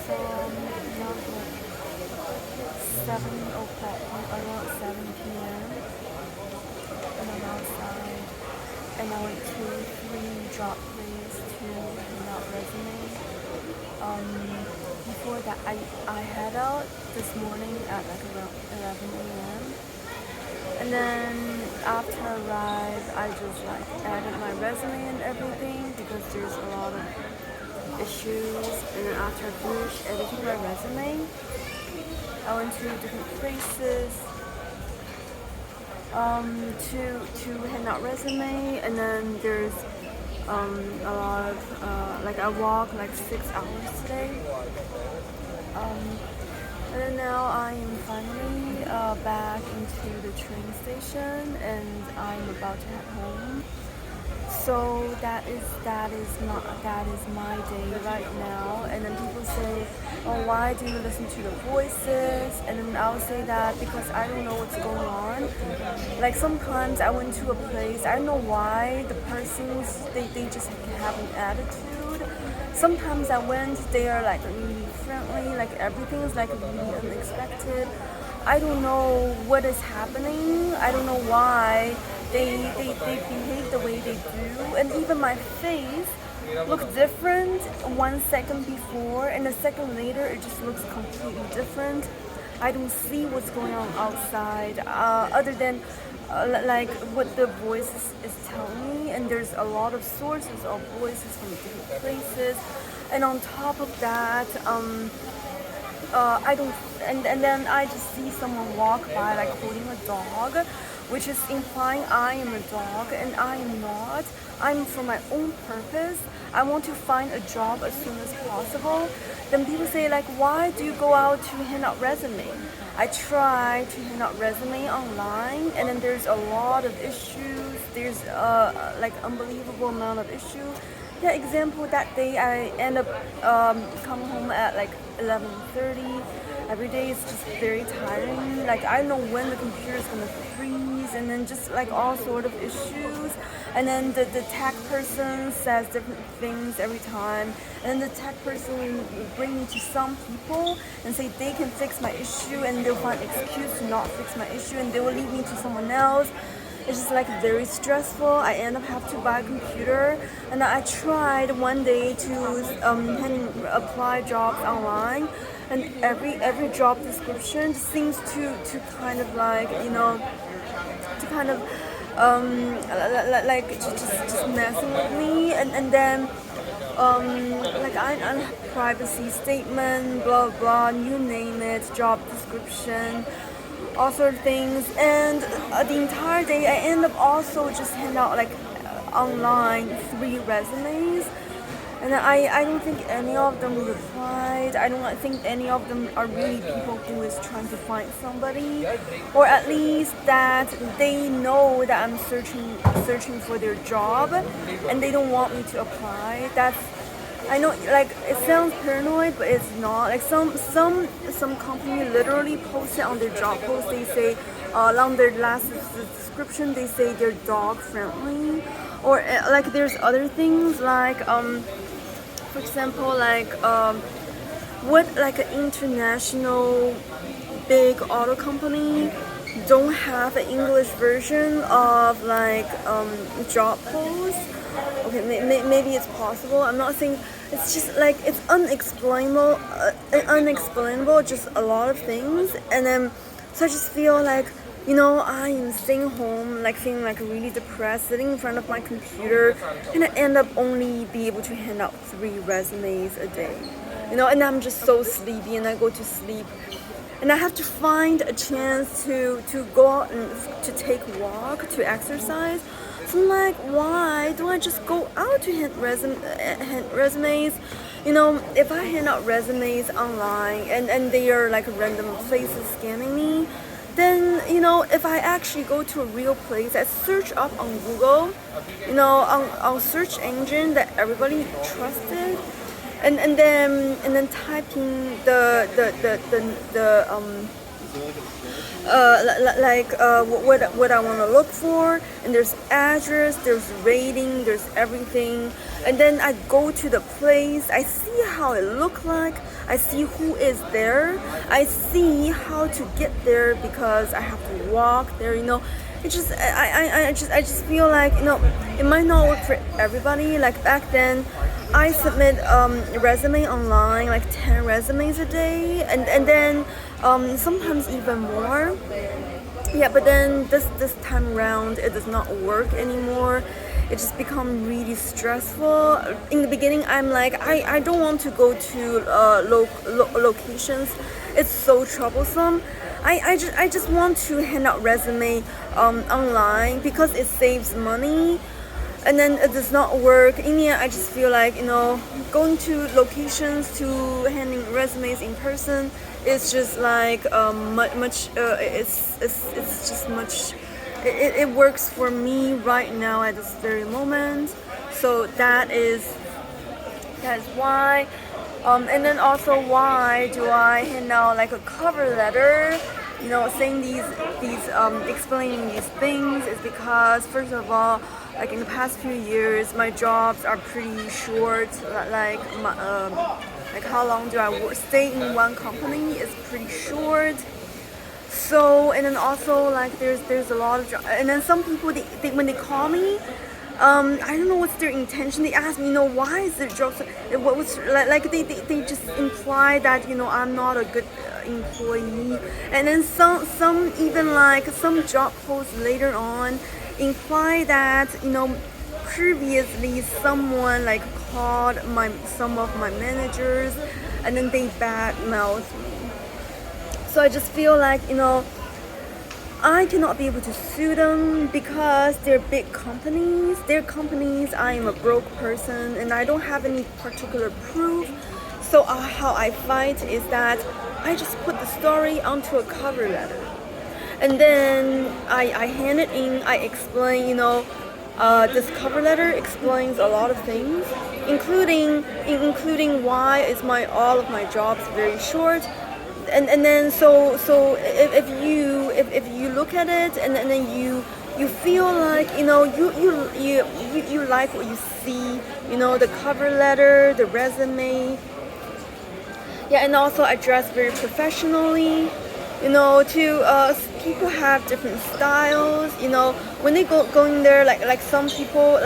So now it's like 7 o'clock, around 7 p.m. and I'm outside. And I went to 3 job plays to hand out resume. Before that, I head out this morning at like around 11 a.m. And then after I arrived, I just like added my resume and everything because there's a lot of issues. And then after I finished editing my resume, I went to different places to hand out resume. And then there's a lot of like I walked like 6 hours today. And then now I am finally back into the train station and I'm about to head home. So that is my day right now. And then people say, oh, why do you listen to the voices? And then I'll say that because I don't know what's going on. Like sometimes I went to a place, I don't know why the persons they just have an attitude. Sometimes I went, they are like really friendly, like everything is like really unexpected. I don't know what is happening. I don't know why they behave the way they do. And even my face looked different 1 second before and a second later it just looks completely different. I don't see what's going on outside other than like what the voice is telling me, and there's a lot of sources of voices from different places. And on top of that, I don't, and then I just see someone walk by like holding a dog, which is implying I am a dog, and I am not. I'm for my own purpose. I want to find a job as soon as possible. Then people say like, why do you go out to hand out resume? I try to hand out resume online, and then there's a lot of issues. There's like unbelievable amount of issues. Yeah, example, that day I end up coming home at like 11:30. Every day is just very tiring. Like I don't know when the computer is gonna freeze, and then just like all sort of issues. And then the tech person says different things every time. And then the tech person will bring me to some people and say they can fix my issue, and they'll find an excuse to not fix my issue, and they will lead me to someone else. It's just like very stressful. I end up have to buy a computer, and I tried one day to apply jobs online, and every job description seems to kind of like to kind of like just messing with me, and then like I have privacy statement, blah blah, you name it, job description, all sort of things. And the entire day I end up also just hand out like online 3 resumes, and I don't think any of them replied. I don't think any of them are really people who is trying to find somebody, or at least that they know that I'm searching for their job and they don't want me to apply. That's, I know, like it sounds paranoid, but it's not. Like some company literally post it on their job post. They say along their last description, they say they're dog friendly, or like there's other things like for example, like what like an international big auto company don't have an English version of like job posts. Okay, maybe it's possible. I'm not saying. It's just like it's unexplainable. Just a lot of things, and then so I just feel like I am staying home, like feeling like really depressed, sitting in front of my computer, and I end up only be able to hand out 3 resumes a day. And I'm just so sleepy, and I go to sleep. And I have to find a chance to go out and to take a walk, to exercise. So I'm like, why don't I just go out to hand resumes? If I hand out resumes online and they are like random places scamming me, then if I actually go to a real place, I search up on Google, on search engine that everybody trusted, and then type in what I want to look for, and there's address, there's rating, there's everything, and then I go to the place, I see how it look like, I see who is there, I see how to get there because I have to walk there, it just I just feel like it might not work for everybody. Like back then I submit resume online, like 10 resumes a day, and then sometimes even more. Yeah, but then this time around it does not work anymore. It just become really stressful. In the beginning I'm like I don't want to go to locations, it's so troublesome. I just want to hand out resume online because it saves money, and then it does not work. In the end, I just feel like going to locations to handing resumes in person is just like much. It's just much. It works for me right now at this very moment. So that is why. And then also, why do I hand out like a cover letter, saying these explaining these things, is because first of all, like in the past few years, my jobs are pretty short. Like how long do I stay in one company is pretty short. So, and then also like there's a lot of and then some people they when they call me, I don't know what's their intention. They ask me, why is the job so, what was like they just imply that I'm not a good employee, and then some even like some job posts later on imply that previously someone like called some of my managers, and then they badmouth me. So I just feel like I cannot be able to sue them because they're big companies. They're companies. I am a broke person and I don't have any particular proof. So how I fight is that I just put the story onto a cover letter, and then I hand it in. I explain, this cover letter explains a lot of things, including why is all of my jobs very short. And then so if you look at it and then you feel like you like what you see, the cover letter, the resume, yeah, and also I dress very professionally, to people have different styles, when they going there, like some people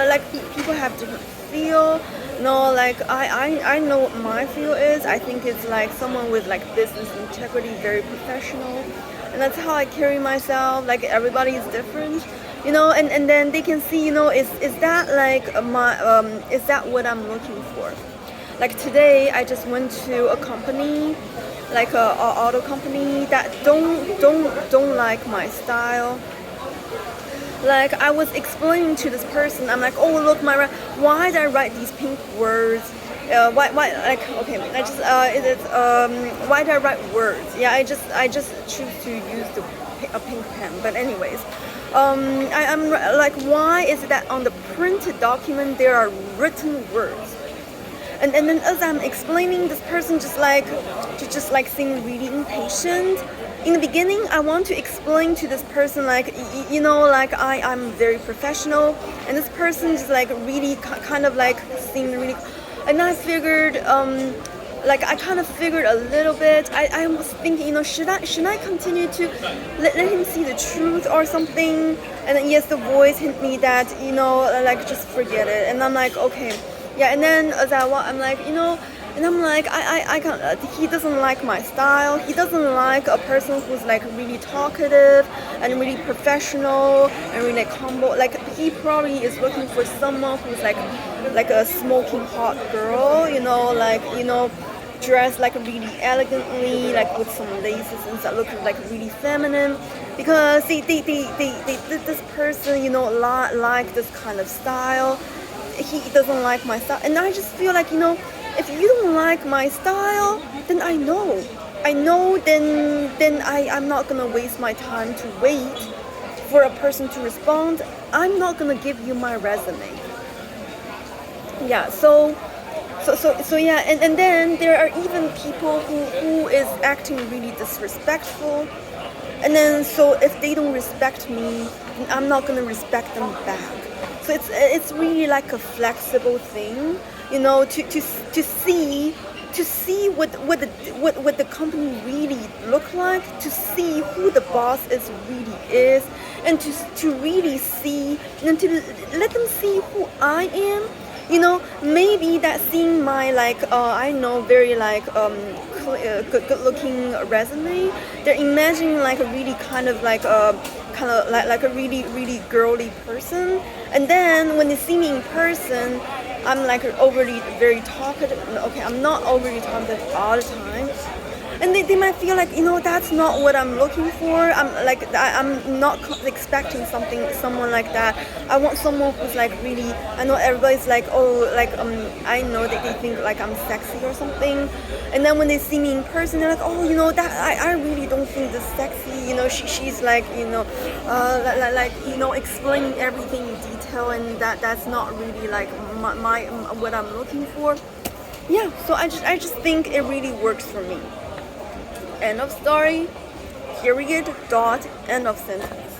people have different feel. No, like I know what my feel is. I think it's like someone with like business integrity, very professional, and that's how I carry myself. Like everybody is different, and then they can see, is that like is that what I'm looking for? Like today, I just went to a company, like a auto company that don't like my style. Like I was explaining to this person, I'm like, oh look, why did I write these pink words? Why like okay, I just why did I write words? Yeah, I just choose to use a pink pen. But anyways, I'm like, why is it that on the printed document there are written words? And then as I'm explaining, this person just seemed really impatient. In the beginning, I want to explain to this person like, like I'm very professional, and this person just like really kind of like seemed really, and I figured like I kind of figured a little bit. I was thinking, should I continue to let him see the truth or something? And then yes, the voice hit me that like just forget it, and I'm like okay. Yeah, and then as I'm like, and I'm like, I can't, he doesn't like my style. He doesn't like a person who's like really talkative and really professional and really like humble. Like he probably is looking for someone who's like a smoking hot girl, dressed like really elegantly, like with some laces and stuff, looking like really feminine. Because this person, like this kind of style. He doesn't like my style, and I just feel like if you don't like my style, then I know then I'm not gonna waste my time to wait for a person to respond. I'm not gonna give you my resume. Yeah, so So yeah, and then there are even people who is acting really disrespectful, and then so if they don't respect me, then I'm not gonna respect them back. So it's really like a flexible thing, to see what the company really look like, to see who the boss really is, and to really see and to let them see who I am. Maybe that seeing my I know very good looking resume, they're imagining like a really kind of like a really girly person, and then when they see me in person, I'm like overly very talkative. Okay, I'm not overly talkative all the time, and they might feel like that's not what I'm looking for. I'm not expecting someone like that. I want someone who's like really. I know everybody's like, oh, I know that they think like I'm sexy or something, and then when they see me in person, they're like, oh, that I really don't think this sexy. She's like explaining everything in detail, and that's not really like my what I'm looking for. Yeah, so I just think it really works for me. End of story. Period. Dot. End of sentence.